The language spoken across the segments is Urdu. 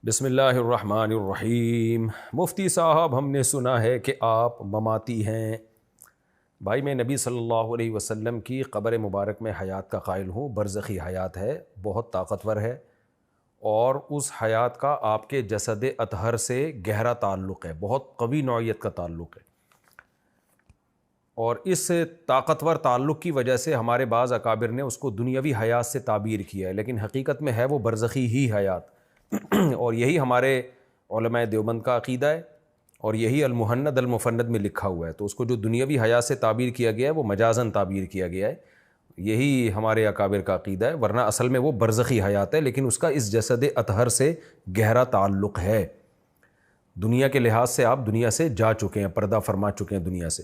بسم اللہ الرحمن الرحیم۔ مفتی صاحب، ہم نے سنا ہے کہ آپ مماتی ہیں۔ بھائی، میں نبی صلی اللہ علیہ وسلم کی قبر مبارک میں حیات کا قائل ہوں۔ برزخی حیات ہے، بہت طاقتور ہے، اور اس حیات کا آپ کے جسد اطہر سے گہرا تعلق ہے، بہت قوی نوعیت کا تعلق ہے، اور اس طاقتور تعلق کی وجہ سے ہمارے بعض اکابر نے اس کو دنیاوی حیات سے تعبیر کیا ہے، لیکن حقیقت میں ہے وہ برزخی ہی حیات۔ اور یہی ہمارے علماء دیوبند کا عقیدہ ہے، اور یہی المہند المفند میں لکھا ہوا ہے۔ تو اس کو جو دنیاوی حیات سے تعبیر کیا گیا ہے وہ مجازاً تعبیر کیا گیا ہے، یہی ہمارے اکابر کا عقیدہ ہے، ورنہ اصل میں وہ برزخی حیات ہے، لیکن اس کا اس جسد اطہر سے گہرا تعلق ہے۔ دنیا کے لحاظ سے آپ دنیا سے جا چکے ہیں، پردہ فرما چکے ہیں دنیا سے۔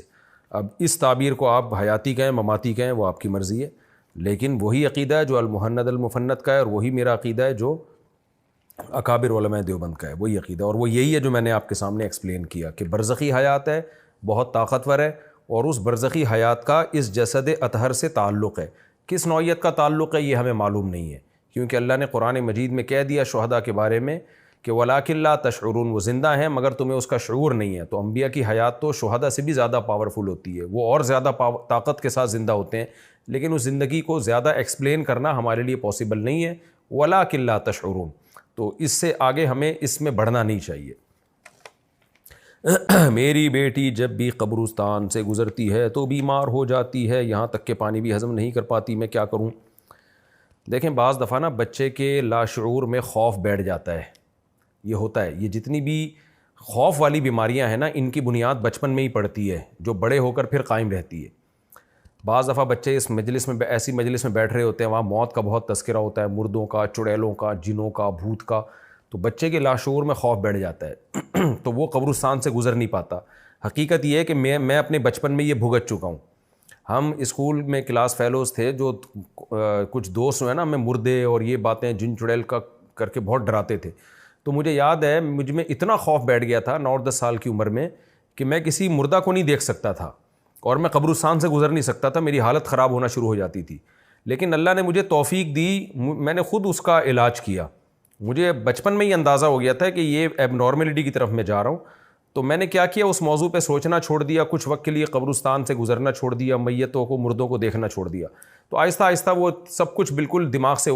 اب اس تعبیر کو آپ حیاتی کہیں، مماتی کہیں، وہ آپ کی مرضی ہے، لیکن وہی عقیدہ ہے جو المہند المفند کا ہے، اور وہی میرا عقیدہ ہے جو اکابر علماء دیوبند کا ہے، وہی عقیدہ، اور وہ یہی ہے جو میں نے آپ کے سامنے ایکسپلین کیا کہ برزخی حیات ہے، بہت طاقتور ہے، اور اس برزخی حیات کا اس جسد اطہر سے تعلق ہے۔ کس نوعیت کا تعلق ہے یہ ہمیں معلوم نہیں ہے، کیونکہ اللہ نے قرآن مجید میں کہہ دیا شہداء کے بارے میں کہ وَلَٰكِن لَا تَشْعُرُونَ، وہ زندہ ہیں مگر تمہیں اس کا شعور نہیں ہے۔ تو انبیاء کی حیات تو شہداء سے بھی زیادہ پاورفل ہوتی ہے، وہ اور زیادہ طاقت کے ساتھ زندہ ہوتے ہیں، لیکن اس زندگی کو زیادہ ایکسپلین کرنا ہمارے لیے پاسبل نہیں ہے۔ وَلَٰكِن لَا تَشْعُرُونَ، تو اس سے آگے ہمیں اس میں بڑھنا نہیں چاہیے۔ میری بیٹی جب بھی قبرستان سے گزرتی ہے تو بیمار ہو جاتی ہے، یہاں تک کہ پانی بھی ہضم نہیں کر پاتی، میں کیا کروں؟ دیکھیں، بعض دفعہ نا بچے کے لاشعور میں خوف بیٹھ جاتا ہے، یہ ہوتا ہے۔ یہ جتنی بھی خوف والی بیماریاں ہیں نا، ان کی بنیاد بچپن میں ہی پڑتی ہے، جو بڑے ہو کر پھر قائم رہتی ہے۔ بعض دفعہ بچے اس مجلس میں ایسی مجلس میں بیٹھ رہے ہوتے ہیں، وہاں موت کا بہت تذکرہ ہوتا ہے، مردوں کا، چڑیلوں کا، جنوں کا، بھوت کا، تو بچے کے لاشعور میں خوف بیٹھ جاتا ہے تو وہ قبرستان سے گزر نہیں پاتا۔ حقیقت یہ ہے کہ میں اپنے بچپن میں یہ بھگت چکا ہوں۔ ہم اسکول میں کلاس فیلوز تھے، جو کچھ دوست جو ہیں نا، ہمیں مردے اور یہ باتیں جن چڑیل کا کر کے بہت ڈراتے تھے۔ تو مجھے یاد ہے، مجھ میں اتنا خوف بیٹھ گیا تھا 9-10 سال کی عمر میں کہ میں کسی مردہ کو نہیں دیکھ سکتا تھا، اور میں قبرستان سے گزر نہیں سکتا تھا، میری حالت خراب ہونا شروع ہو جاتی تھی۔ لیکن اللہ نے مجھے توفیق دی، میں نے خود اس کا علاج کیا۔ مجھے بچپن میں ہی اندازہ ہو گیا تھا کہ یہ ایب نارملٹی کی طرف میں جا رہا ہوں، تو میں نے کیا کیا، اس موضوع پہ سوچنا چھوڑ دیا، کچھ وقت کے لیے قبرستان سے گزرنا چھوڑ دیا، میتوں کو، مردوں کو دیکھنا چھوڑ دیا۔ تو آہستہ آہستہ وہ سب کچھ بالکل دماغ سے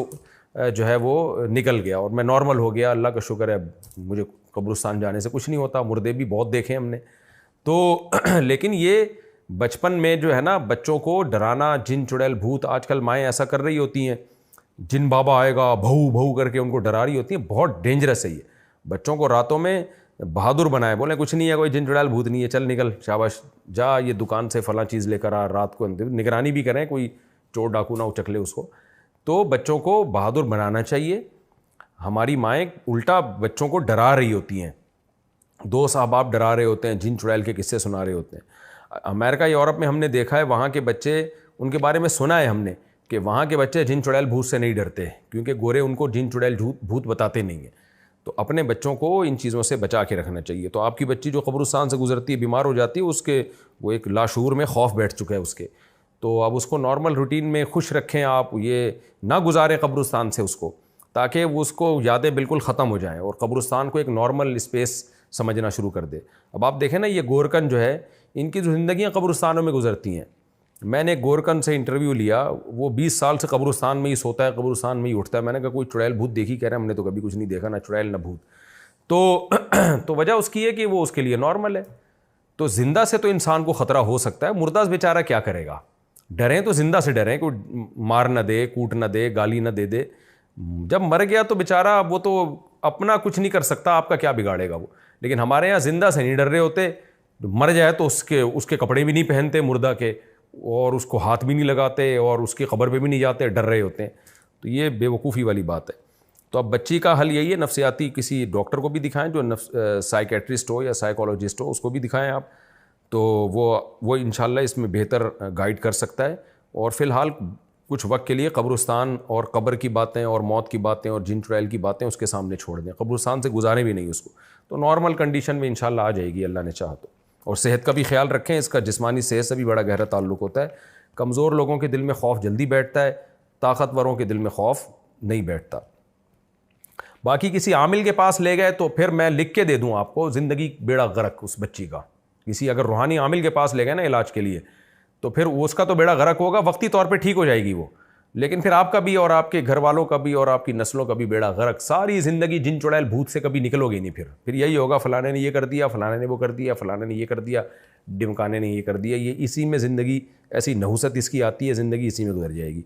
جو ہے وہ نکل گیا، اور میں نارمل ہو گیا۔ اللہ کا شکر ہے، مجھے قبرستان جانے سے کچھ نہیں ہوتا، مردے بھی بہت دیکھے ہم نے تو لیکن یہ بچپن میں جو ہے نا، بچوں کو ڈرانا، جن چڑیل بھوت، آج کل مائیں ایسا کر رہی ہوتی ہیں، جن بابا آئے گا بھو بھو کر کے ان کو ڈرا رہی ہوتی ہیں، بہت ڈینجرس ہے یہ۔ بچوں کو راتوں میں بہادر بنائے، بولیں کچھ نہیں ہے، کوئی جن چڑیل بھوت نہیں ہے، چل نکل، شاباش جا یہ دکان سے فلاں چیز لے کر آ، رات کو نگرانی بھی کریں، کوئی چور ڈاکو نہ اچک لے اس کو۔ تو بچوں کو بہادر بنانا چاہیے۔ ہماری مائیں الٹا بچوں کو ڈرا رہی ہوتی ہیں، دوست احباب ڈرا رہے ہوتے ہیں، جن چڑیل کے قصے سنا رہے ہوتے ہیں۔ امریکہ یورپ میں ہم نے دیکھا ہے، وہاں کے بچے، ان کے بارے میں سنا ہے ہم نے کہ وہاں کے بچے جن چڑیل بھوت سے نہیں ڈرتے، کیونکہ گورے ان کو جن چڑیل بھوت بتاتے نہیں ہیں۔ تو اپنے بچوں کو ان چیزوں سے بچا کے رکھنا چاہیے۔ تو آپ کی بچی جو قبرستان سے گزرتی ہے، بیمار ہو جاتی ہے، اس کے وہ ایک لاشعور میں خوف بیٹھ چکا ہے اس کے، تو اب اس کو نارمل روٹین میں خوش رکھیں، آپ یہ نہ گزاریں قبرستان سے اس کو، تاکہ وہ اس کو یادیں بالکل ختم ہو جائیں، اور قبرستان کو ایک نارمل اسپیس سمجھنا شروع کر دے۔ اب آپ دیکھیں نا، یہ گورکن جو ہے، ان کی جو زندگیاں قبرستانوں میں گزرتی ہیں۔ میں نے گورکن سے انٹرویو لیا، وہ 20 سال سے قبرستان میں ہی سوتا ہے، قبرستان میں ہی اٹھتا ہے۔ میں نے کہا کوئی چڑیل بھوت دیکھی؟ کہہ رہے ہیں ہم نے تو کبھی کچھ نہیں دیکھا، نہ چڑیل نہ بھوت۔ تو وجہ اس کی ہے کہ وہ اس کے لیے نارمل ہے۔ تو زندہ سے تو انسان کو خطرہ ہو سکتا ہے، مردہ بیچارہ کیا کرے گا؟ ڈریں تو زندہ سے ڈریں، کوئی مار نہ دے، کوٹ نہ دے، گالی نہ دے دے۔ جب مر گیا تو بیچارہ وہ تو اپنا کچھ نہیں کر سکتا، آپ کا کیا بگاڑے گا وہ۔ لیکن ہمارے یہاں زندہ سے نہیں ڈر رہے ہوتے، مر جائے تو اس کے کپڑے بھی نہیں پہنتے مردہ کے، اور اس کو ہاتھ بھی نہیں لگاتے، اور اس کی قبر پہ بھی نہیں جاتے، ڈر رہے ہوتے ہیں۔ تو یہ بے وقوفی والی بات ہے۔ تو اب بچی کا حل یہی ہے، نفسیاتی کسی ڈاکٹر کو بھی دکھائیں، جو سائیکیٹرسٹ ہو یا سائیکالوجسٹ ہو، اس کو بھی دکھائیں آپ، تو وہ انشاءاللہ اس میں بہتر گائیڈ کر سکتا ہے۔ اور فی الحال کچھ وقت کے لیے قبرستان اور قبر کی باتیں اور موت کی باتیں اور جن چڑیل کی باتیں اس کے سامنے چھوڑ دیں، قبرستان سے گزاریں بھی نہیں اس کو، تو نارمل کنڈیشن میں انشاءاللہ آ جائے گی اللہ نے چاہا تو۔ اور صحت کا بھی خیال رکھیں، اس کا جسمانی صحت سے بھی بڑا گہرا تعلق ہوتا ہے۔ کمزور لوگوں کے دل میں خوف جلدی بیٹھتا ہے، طاقتوروں کے دل میں خوف نہیں بیٹھتا۔ باقی کسی عامل کے پاس لے گئے تو پھر میں لکھ کے دے دوں آپ کو زندگی بیڑا غرق اس بچی کا. کسی اگر روحانی عامل کے پاس لے گئے نا علاج کے لیے تو پھر اس کا تو بیڑا غرق ہوگا, وقتی طور پہ ٹھیک ہو جائے گی وہ, لیکن پھر آپ کا بھی اور آپ کے گھر والوں کا بھی اور آپ کی نسلوں کا بھی بیڑا غرق. ساری زندگی جن چڑیل بھوت سے کبھی نکلو گی نہیں. پھر یہی ہوگا فلانے نے یہ کر دیا, فلانے نے وہ کر دیا, فلانے نے یہ کر دیا, ڈمکانے نے یہ کر دیا. یہ اسی میں زندگی ایسی نحوست اس کی آتی ہے, زندگی اسی میں گزر جائے گی.